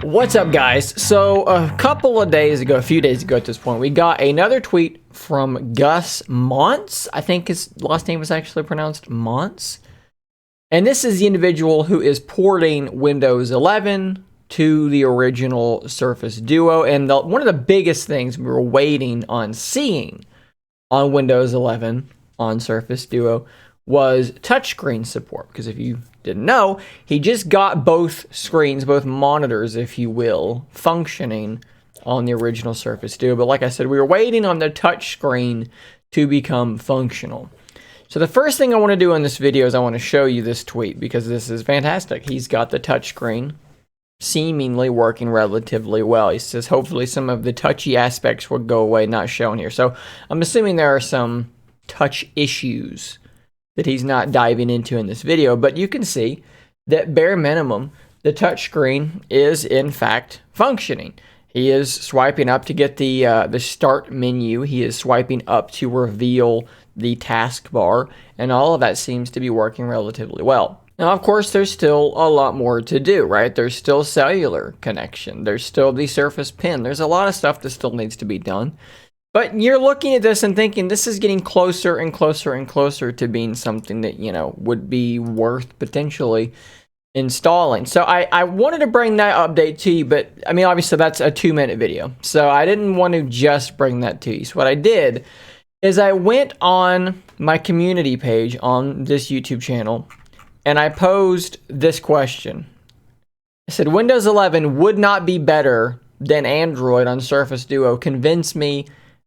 What's up, guys? So a few days ago at this point, we got another tweet from Gus Montz. I think his last name was actually pronounced Montz. And this is the individual who is porting Windows 11 to the original Surface Duo. And one of the biggest things we were waiting on seeing on Windows 11 on Surface Duo was touchscreen support. Because if you didn't know, he just got both screens, both monitors, if you will, functioning on the original Surface Duo. But like I said, we were waiting on the touchscreen to become functional. So the first thing I want to do in this video is I want to show you this tweet because this is fantastic. He's got the touchscreen seemingly working relatively well. He says hopefully some of the touchy aspects will go away, not shown here. So I'm assuming there are some touch issues that he's not diving into in this video, but you can see that bare minimum, the touchscreen is in fact functioning. He is swiping up to get the start menu. He is swiping up to reveal the taskbar, and all of that seems to be working relatively well. Now, of course, there's still a lot more to do, right? There's still cellular connection. There's still the Surface Pen. There's a lot of stuff that still needs to be done. But you're looking at this and thinking this is getting closer and closer and closer to being something that, you know, would be worth potentially installing. So I wanted to bring that update to you, but I mean, obviously that's a 2-minute video. So I didn't want to just bring that to you. So what I did is I went on my community page on this YouTube channel and I posed this question. I said, Windows 11 would not be better than Android on Surface Duo. Convince me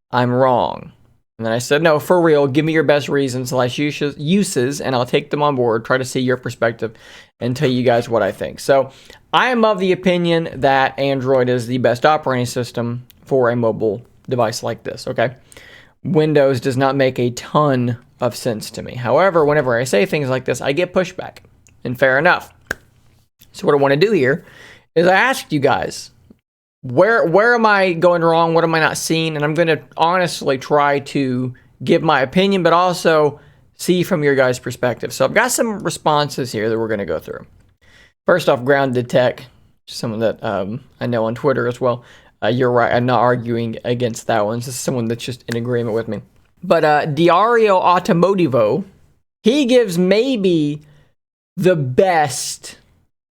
I'm wrong. And then I said, no, for real, give me your best reasons / uses, and I'll take them on board, try to see your perspective, and tell you guys what I think. So I am of the opinion that Android is the best operating system for a mobile device like this, okay? Windows does not make a ton of sense to me. However, whenever I say things like this, I get pushback, and fair enough. So what I want to do here is I asked you guys, where am I going wrong? What am I not seeing? And I'm going to honestly try to give my opinion, but also see from your guys' perspective. So I've got some responses here that we're going to go through. First off, Grounded Tech, someone that I know on Twitter as well. You're right. I'm not arguing against that one. This is someone that's just in agreement with me. But Diario Automotivo, he gives maybe the best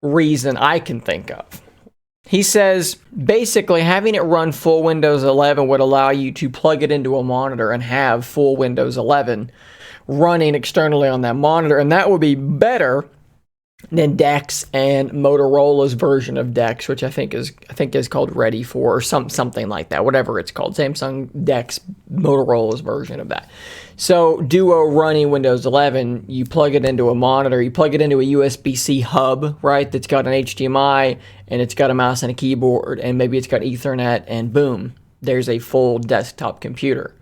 reason I can think of. He says, basically, having it run full Windows 11 would allow you to plug it into a monitor and have full Windows 11 running externally on that monitor, and that would be better than DeX and Motorola's version of DeX, which I think is called Ready for, or something like that, whatever it's called. Samsung DeX, Motorola's version of that. So Duo running Windows 11, you plug it into a monitor, you plug it into a USB-C hub, right, that's got an HDMI, and it's got a mouse and a keyboard, and maybe it's got Ethernet, and boom, there's a full desktop computer.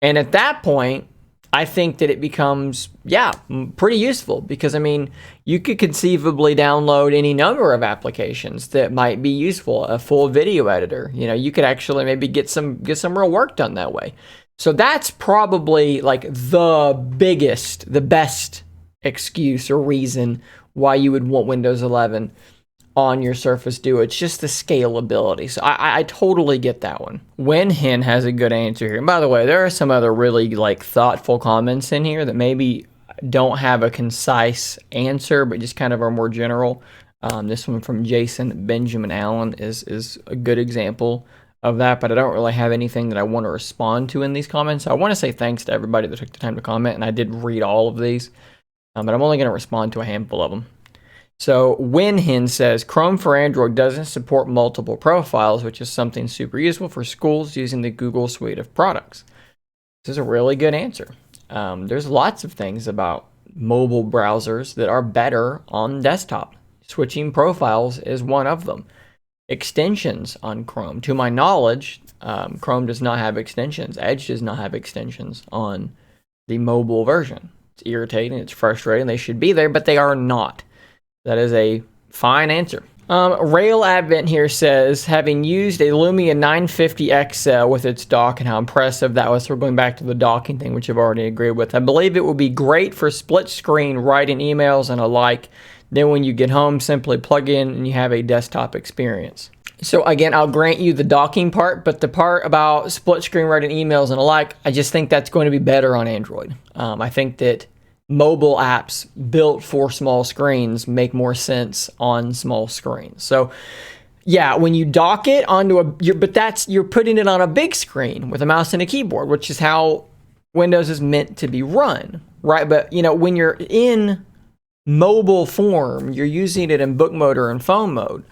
And at that point, I think that it becomes, pretty useful, because, I mean, you could conceivably download any number of applications that might be useful, a full video editor. You know, you could actually maybe get some real work done that way. So that's probably like the best excuse or reason why you would want Windows 11 on your Surface Duo. It's just the scalability. So I totally get that one. WinHin has a good answer here. And by the way, there are some other really like thoughtful comments in here that maybe don't have a concise answer, but just kind of are more general. This one from Jason Benjamin Allen is a good example of that, but I don't really have anything that I want to respond to in these comments. So I want to say thanks to everybody that took the time to comment, and I did read all of these, but I'm only going to respond to a handful of them. So WinHin says, Chrome for Android doesn't support multiple profiles, which is something super useful for schools using the Google suite of products. This is a really good answer. There's lots of things about mobile browsers that are better on desktop. Switching profiles is one of them. Extensions on Chrome. To my knowledge, Chrome does not have extensions. Edge does not have extensions on the mobile version. It's irritating, it's frustrating. They should be there, but they are not. That is a fine answer. Rail Advent here says, having used a Lumia 950 XL with its dock and how impressive that was. So we're going back to the docking thing, which I've already agreed with. I believe it would be great for split screen writing emails and alike. Then when you get home, simply plug in and you have a desktop experience. So again, I'll grant you the docking part, but the part about split screen writing emails and alike, I just think that's going to be better on Android. I think that mobile apps built for small screens make more sense on small screens. So yeah, when you dock it onto you're putting it on a big screen with a mouse and a keyboard, which is how Windows is meant to be run, right? But when you're in mobile form, you're using it in book mode or in phone mode.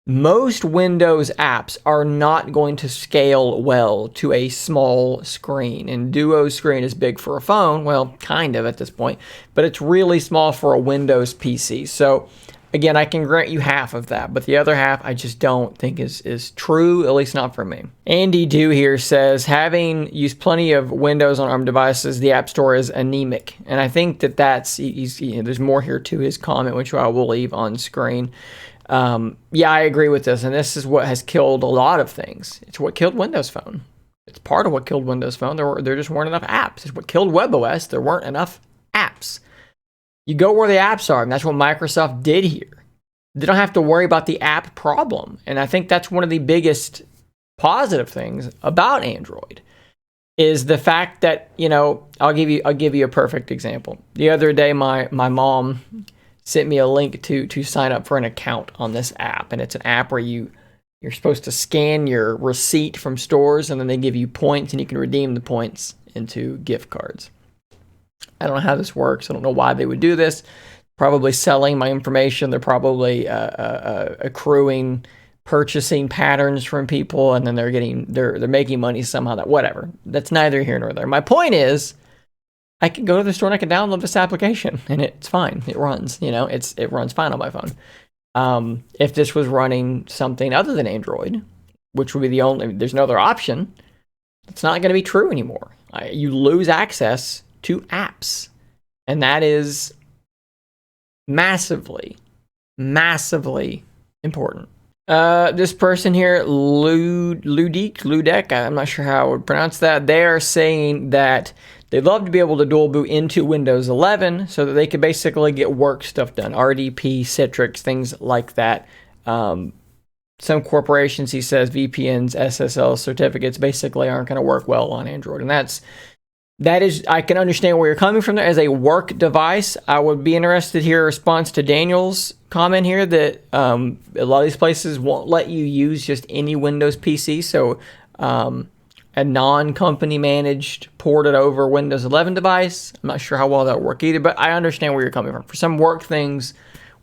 Most Windows apps are not going to scale well to a small screen. And Duo's screen is big for a phone, well, kind of at this point, but it's really small for a Windows PC. So again, I can grant you half of that, but the other half I just don't think is true, at least not for me. Andy Do here says, having used plenty of Windows on ARM devices, the App Store is anemic. And I think there's more here to his comment, which I will leave on screen. Yeah, I agree with this, and this is what has killed a lot of things. It's what killed Windows Phone. It's part of what killed Windows Phone. There just weren't enough apps. It's what killed WebOS. There weren't enough apps. You go where the apps are, and that's what Microsoft did here. They don't have to worry about the app problem, and I think that's one of the biggest positive things about Android is the fact that, I'll give you a perfect example. The other day, my mom sent me a link to sign up for an account on this app. And it's an app where you're supposed to scan your receipt from stores, and then they give you points, and you can redeem the points into gift cards. I don't know how this works. I don't know why they would do this. Probably selling my information. They're probably accruing purchasing patterns from people, and then they're making money somehow. Whatever. That's neither here nor there. My point is, I can go to the store and I can download this application, and it's fine. It runs, it runs fine on my phone. If this was running something other than Android, which would be there's no other option, it's not going to be true anymore. You lose access to apps, and that is massively, massively important. This person here, Ludek, I'm not sure how I would pronounce that. They are saying that they'd love to be able to dual boot into Windows 11 so that they could basically get work stuff done. RDP, Citrix, things like that. Some corporations, he says, VPNs, SSL certificates basically aren't going to work well on Android. And that is, I can understand where you're coming from there. As a work device, I would be interested to hear a response to Daniel's comment here that a lot of these places won't let you use just any Windows PC. So a non-company managed ported over Windows 11 device. I'm not sure how well that will work either, but I understand where you're coming from. For some work things,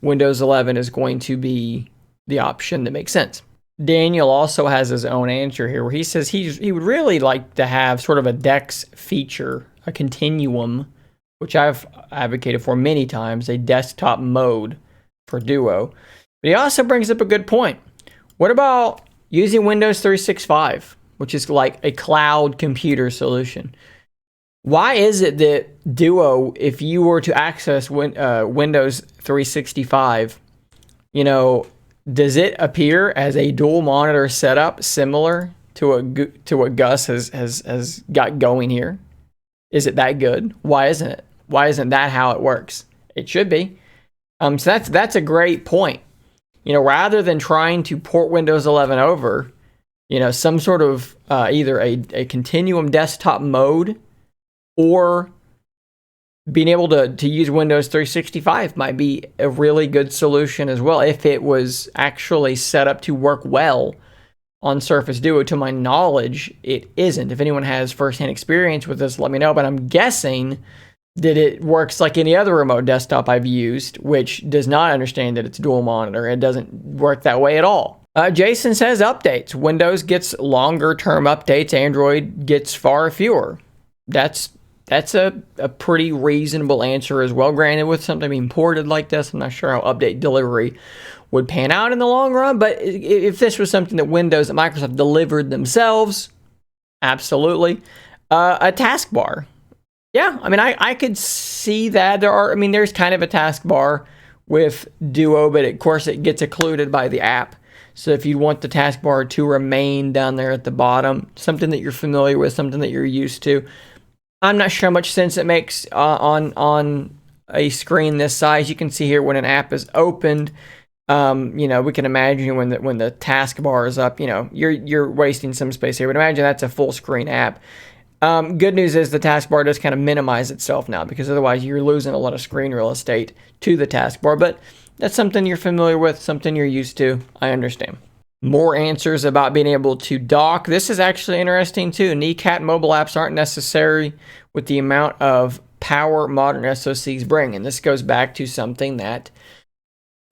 Windows 11 is going to be the option that makes sense. Daniel also has his own answer here where he says he would really like to have sort of a DeX feature, a continuum, which I've advocated for many times, a desktop mode for Duo. But he also brings up a good point. What about using Windows 365, which is like a cloud computer solution? Why is it that Duo, if you were to access Windows 365, does it appear as a dual monitor setup similar to what Gus has got going here? Is it that good? Why isn't it? Why isn't that how it works? It should be. So that's a great point. Rather than trying to port Windows 11 over, some sort of either a continuum desktop mode or being able to use Windows 365 might be a really good solution as well if it was actually set up to work well on Surface Duo. To my knowledge, it isn't. If anyone has firsthand experience with this, let me know. But I'm guessing that it works like any other remote desktop I've used, which does not understand that it's dual monitor. It doesn't work that way at all. Jason says updates. Windows gets longer term updates. Android gets far fewer. That's a pretty reasonable answer as well. Granted, with something being ported like this, I'm not sure how update delivery would pan out in the long run. But if this was something that Microsoft delivered themselves, absolutely. A taskbar. Yeah, I could see that. There's kind of a taskbar with Duo, but of course it gets occluded by the app. So if you want the taskbar to remain down there at the bottom, something that you're familiar with, something that you're used to, I'm not sure how much sense it makes on a screen this size, you can see here when an app is opened, you know, we can imagine when the taskbar is up, you know, you're wasting some space here, but imagine that's a full screen app. Good news is the taskbar does kind of minimize itself now, because otherwise you're losing a lot of screen real estate to the taskbar, but that's something you're familiar with, something you're used to. I understand. More answers about being able to dock. This is actually interesting too. NECAT mobile apps aren't necessary with the amount of power modern SoCs bring. And this goes back to something that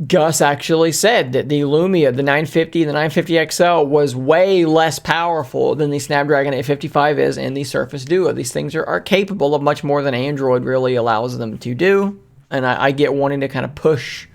Gus actually said, that the Lumia, the 950, the 950 XL was way less powerful than the Snapdragon 855 is and the Surface Duo. These things are capable of much more than Android really allows them to do. And I get wanting to kind of push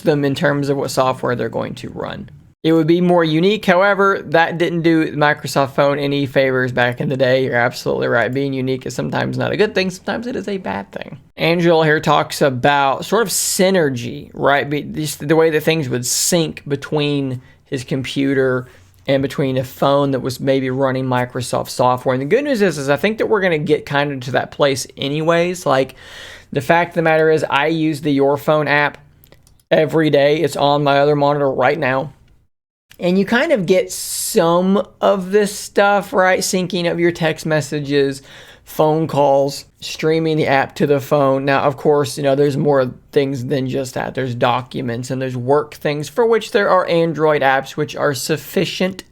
them in terms of what software they're going to run. It would be more unique. However, that didn't do Microsoft Phone any favors back in the day. You're absolutely right. Being unique is sometimes not a good thing. Sometimes it is a bad thing. Angela here talks about sort of synergy, right? The way that things would sync between his computer and between a phone that was maybe running Microsoft software. And the good news is I think that we're going to get kind of to that place anyways. Like, the fact of the matter is I use the Your Phone app every day. It's on my other monitor right now. And you kind of get some of this stuff, right? Syncing of your text messages, phone calls, streaming the app to the phone. Now, of course, you know, there's more things than just that. There's documents and there's work things for which there are Android apps which are sufficient.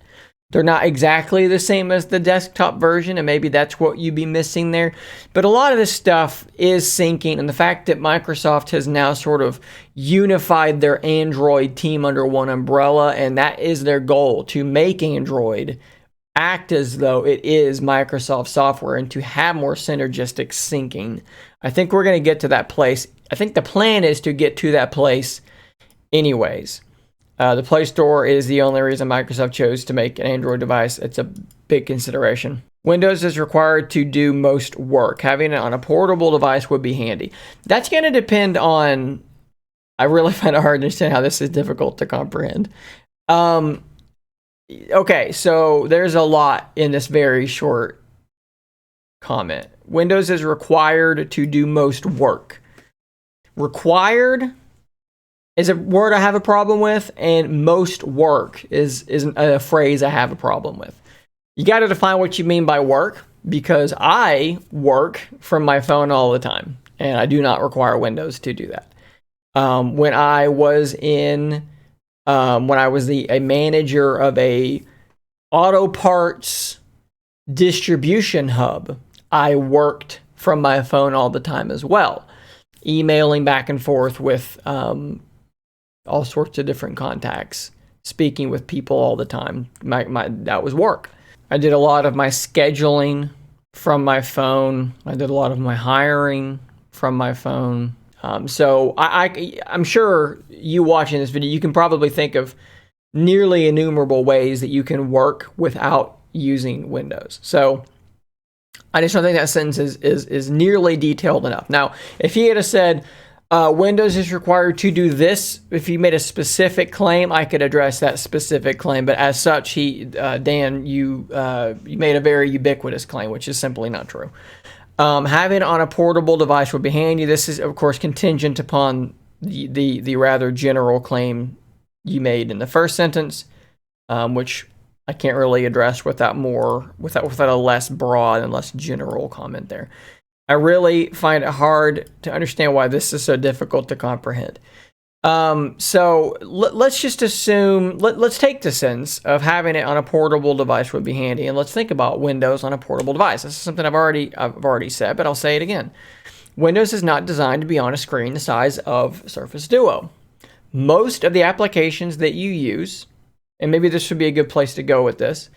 They're not exactly the same as the desktop version, and maybe that's what you'd be missing there. But a lot of this stuff is syncing, and the fact that Microsoft has now sort of unified their Android team under one umbrella, and that is their goal, to make Android act as though it is Microsoft software and to have more synergistic syncing. I think we're going to get to that place. I think the plan is to get to that place anyways. The Play Store is the only reason Microsoft chose to make an Android device. It's a big consideration. Windows is required to do most work. Having it on a portable device would be handy. That's going to depend on... I really find it hard to understand how this is difficult to comprehend. Okay, so there's a lot in this very short comment. Windows is required to do most work. Required is a word I have a problem with, and most work is a phrase I have a problem with. You got to define what you mean by work, because I work from my phone all the time, and I do not require Windows to do that. When I was a manager of a auto parts distribution hub, I worked from my phone all the time as well, emailing back and forth with all sorts of different contacts, speaking with people all the time. That was work. I did a lot of my scheduling from my phone. I did a lot of my hiring from my phone. So I'm sure you watching this video, you can probably think of nearly innumerable ways that you can work without using Windows. So I just don't think that sentence is nearly detailed enough. Now, if he had said, Windows is required to do this, if he made a specific claim, I could address that specific claim. But as such, Dan, you made a very ubiquitous claim, which is simply not true. Having it on a portable device would be handy. This is, of course, contingent upon the rather general claim you made in the first sentence, which I can't really address without a less broad and less general comment there. I really find it hard to understand why this is so difficult to comprehend. So let's just assume, let's take the sense of having it on a portable device would be handy, and let's think about Windows on a portable device. This is something I've already said, but I'll say it again. Windows is not designed to be on a screen the size of Surface Duo. Most of the applications that you use, and maybe this would be a good place to go with this,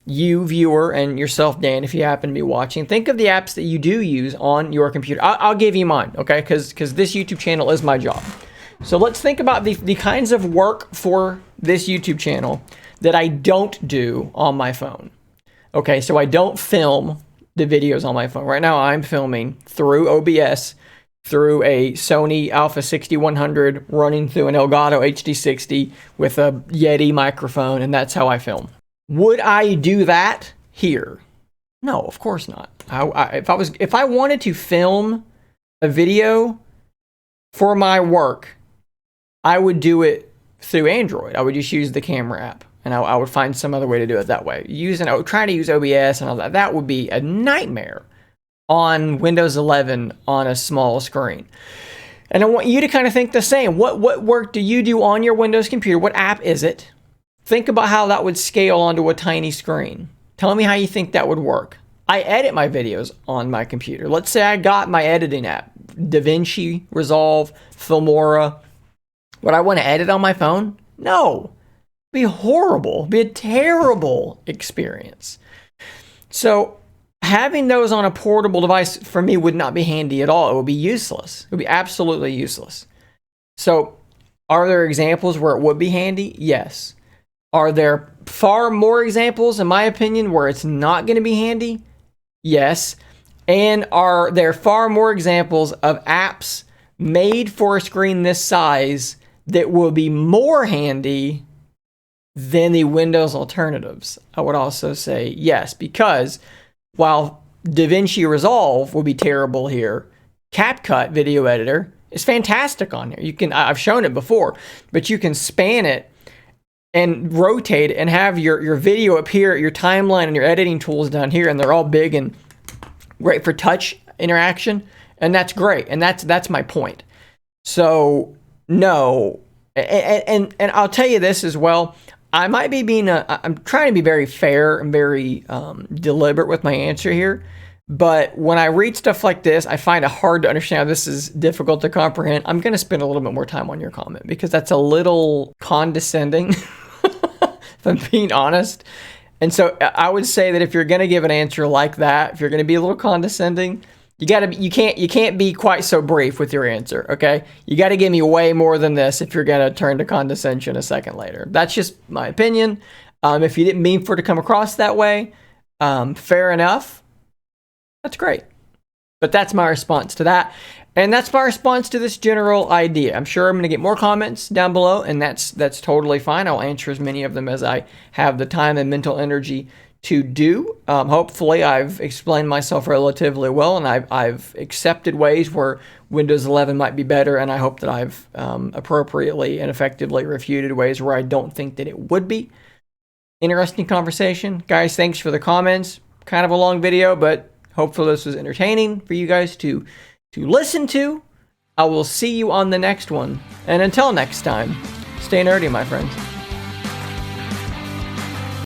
you, viewer, and yourself, Dan, if you happen to be watching, think of the apps that you do use on your computer. I'll give you mine, okay? Because this YouTube channel is my job. So let's think about the kinds of work for this YouTube channel that I don't do on my phone. Okay, so I don't film the videos on my phone. Right now I'm filming through OBS, through a Sony Alpha 6100 running through an Elgato HD60 with a Yeti microphone, and that's how I film. Would I do that here? No, of course not. If I wanted to film a video For my work, I would do it through Android. I would just use the camera app, and I would find some other way to do it that way. Trying to use OBS and all that, that would be a nightmare on Windows 11 on a small screen. And I want you to kind of think the same. What work do you do on your Windows computer? What app is it? Think about how that would scale onto a tiny screen. Tell me how you think that would work. I edit my videos on my computer. Let's say I got my editing app, DaVinci, Resolve, Filmora. Would I want to edit on my phone? No. It'd be horrible. It'd be a terrible experience. So having those on a portable device for me would not be handy at all. It would be useless. It would be absolutely useless. So are there examples where it would be handy? Yes. Are there far more examples, in my opinion, where it's not going to be handy? Yes. And are there far more examples of apps made for a screen this size that will be more handy than the Windows alternatives? I would also say yes, because while DaVinci Resolve will be terrible here, CapCut video editor is fantastic on here. I've shown it before, but you can span it and rotate and have your video appear at your timeline and your editing tools down here, and they're all big and great for touch interaction, and that's great, and that's my point. So no, and I'll tell you this as well. I might be I'm trying to be very fair and very deliberate with my answer here, but when I read stuff like this, I find it hard to understand how this is difficult to comprehend. I'm going to spend a little bit more time on your comment because that's a little condescending, if I'm being honest. And so I would say that if you're going to give an answer like that, if you're going to be a little condescending, you can't be quite so brief with your answer, okay? You got to give me way more than this if you're going to turn to condescension a second later. That's just my opinion. If you didn't mean for it to come across that way, fair enough. That's great. But that's my response to that. And that's my response to this general idea. I'm sure I'm going to get more comments down below, and that's totally fine. I'll answer as many of them as I have the time and mental energy to do. Hopefully I've explained myself relatively well, and I've accepted ways where Windows 11 might be better, and I hope that I've appropriately and effectively refuted ways where I don't think that it would be. Interesting conversation. Guys, thanks for the comments. Kind of a long video, but hopefully this was entertaining for you guys to listen to. I will see you on the next one. And until next time, stay nerdy, my friends.